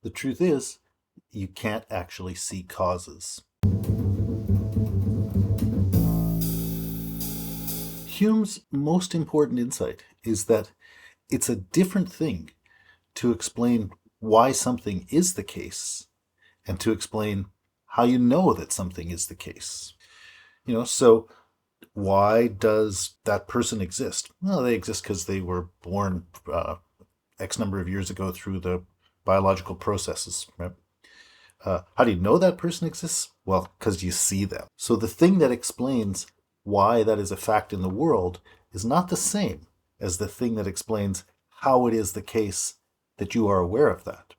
The truth is, you can't actually see causes. Hume's most important insight is that it's a different thing to explain why something is the case and to explain how you know that something is the case. So why does that person exist? Well, they exist because they were born X number of years ago through the biological processes, right? How do you know that person exists? Well, because you see them. So the thing that explains why that is a fact in the world is not the same as the thing that explains how it is the case that you are aware of that.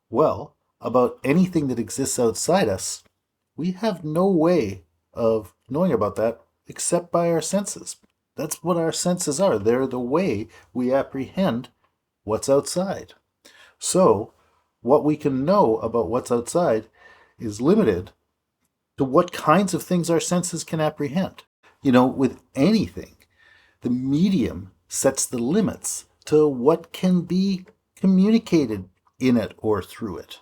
Well, about anything that exists outside us, we have no way of knowing about that except by our senses. That's what our senses are. They're the way we apprehend what's outside. So, what we can know about what's outside is limited to what kinds of things our senses can apprehend. With anything, the medium sets the limits to what can be communicated in it or through it.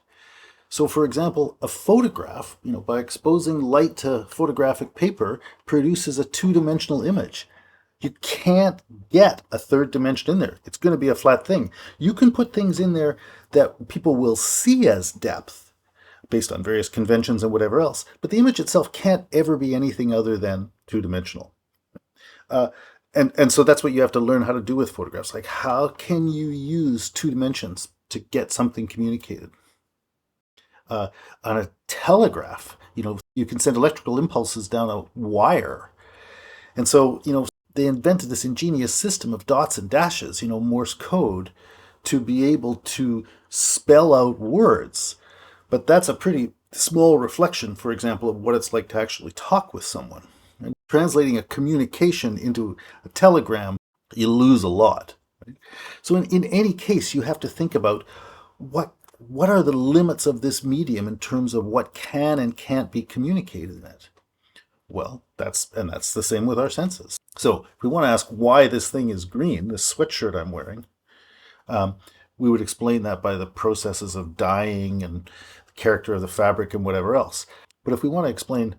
So, for example, a photograph, by exposing light to photographic paper, produces a two-dimensional image. You can't get a third dimension in there. It's going to be a flat thing. You can put things in there that people will see as depth based on various conventions and whatever else, but the image itself can't ever be anything other than two-dimensional. And so that's what you have to learn how to do with photographs. Like, how can you use two dimensions to get something communicated? On a telegraph, you can send electrical impulses down a wire. And so, they invented this ingenious system of dots and dashes, Morse code, to be able to spell out words. But that's a pretty small reflection, for example, of what it's like to actually talk with someone. And translating a communication into a telegram, you lose a lot. Right? So in any case, you have to think about what are the limits of this medium in terms of what can and can't be communicated in it. Well, that's the same with our senses. So if we want to ask why this thing is green, this sweatshirt I'm wearing, we would explain that by the processes of dyeing and the character of the fabric and whatever else. But if we want to explain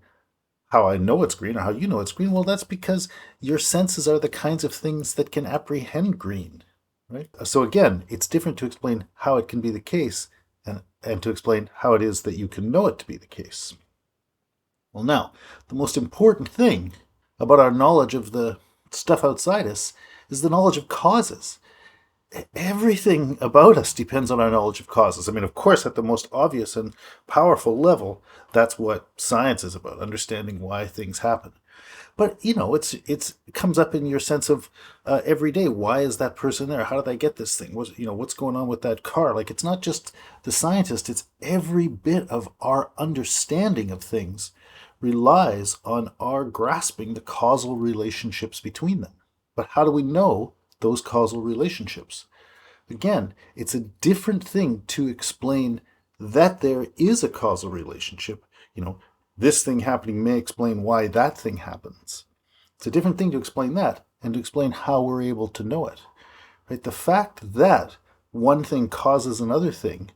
how I know it's green or how you know it's green, well, that's because your senses are the kinds of things that can apprehend green, right? So again, it's different to explain how it can be the case and to explain how it is that you can know it to be the case. Well, now, the most important thing about our knowledge of the stuff outside us is the knowledge of causes. Everything about us depends on our knowledge of causes. I mean, of course, at the most obvious and powerful level, that's what science is about, understanding why things happen. But, it comes up in your sense of every day. Why is that person there? How did I get this thing? What's going on with that car? Like, it's not just the scientist, it's every bit of our understanding of things relies on our grasping the causal relationships between them. But how do we know those causal relationships? Again, it's a different thing to explain that there is a causal relationship. This thing happening may explain why that thing happens. It's a different thing to explain that and to explain how we're able to know it. Right? The fact that one thing causes another thing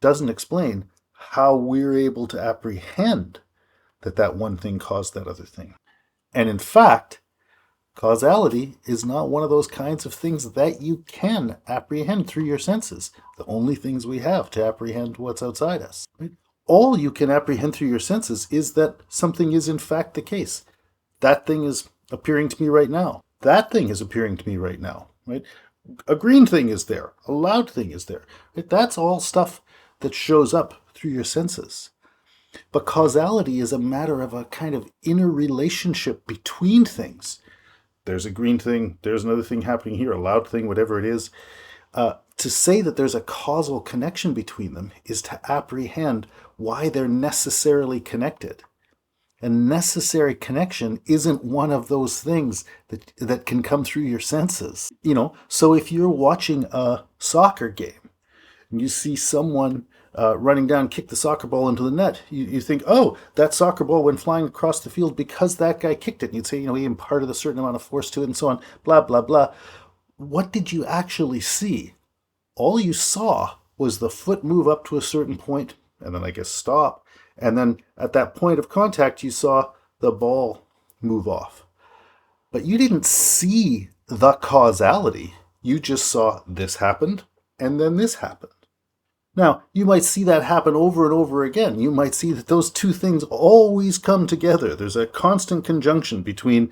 doesn't explain how we're able to apprehend that one thing caused that other thing. And in fact, causality is not one of those kinds of things that you can apprehend through your senses. The only things we have to apprehend what's outside us. Right? All you can apprehend through your senses is that something is in fact the case. That thing is appearing to me right now. That thing is appearing to me right now. Right? A green thing is there. A loud thing is there. Right? That's all stuff that shows up through your senses. But causality is a matter of a kind of inner relationship between things. There's a green thing, there's another thing happening here, a loud thing, whatever it is. To say that there's a causal connection between them is to apprehend why they're necessarily connected. And necessary connection isn't one of those things that can come through your senses. So if you're watching a soccer game and you see someone running down, kick the soccer ball into the net, you think, oh, that soccer ball went flying across the field because that guy kicked it. And you'd say, he imparted a certain amount of force to it and so on, blah, blah, blah. What did you actually see? All you saw was the foot move up to a certain point, and then I guess stop, and then at that point of contact you saw the ball move off. But you didn't see the causality. You just saw this happened, and then this happened. Now, you might see that happen over and over again. You might see that those two things always come together. There's a constant conjunction between,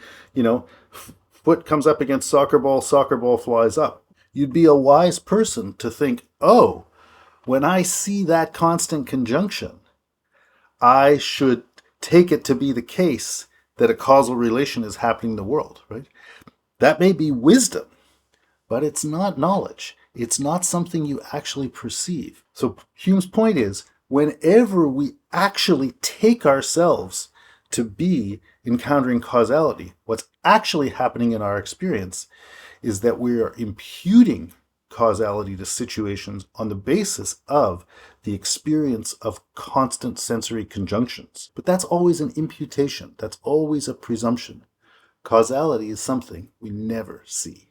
foot comes up against soccer ball flies up. You'd be a wise person to think, oh, when I see that constant conjunction, I should take it to be the case that a causal relation is happening in the world, right? That may be wisdom, but it's not knowledge. It's not something you actually perceive. So Hume's point is, whenever we actually take ourselves to be encountering causality, what's actually happening in our experience is that we are imputing causality to situations on the basis of the experience of constant sensory conjunctions. But that's always an imputation. That's always a presumption. Causality is something we never see.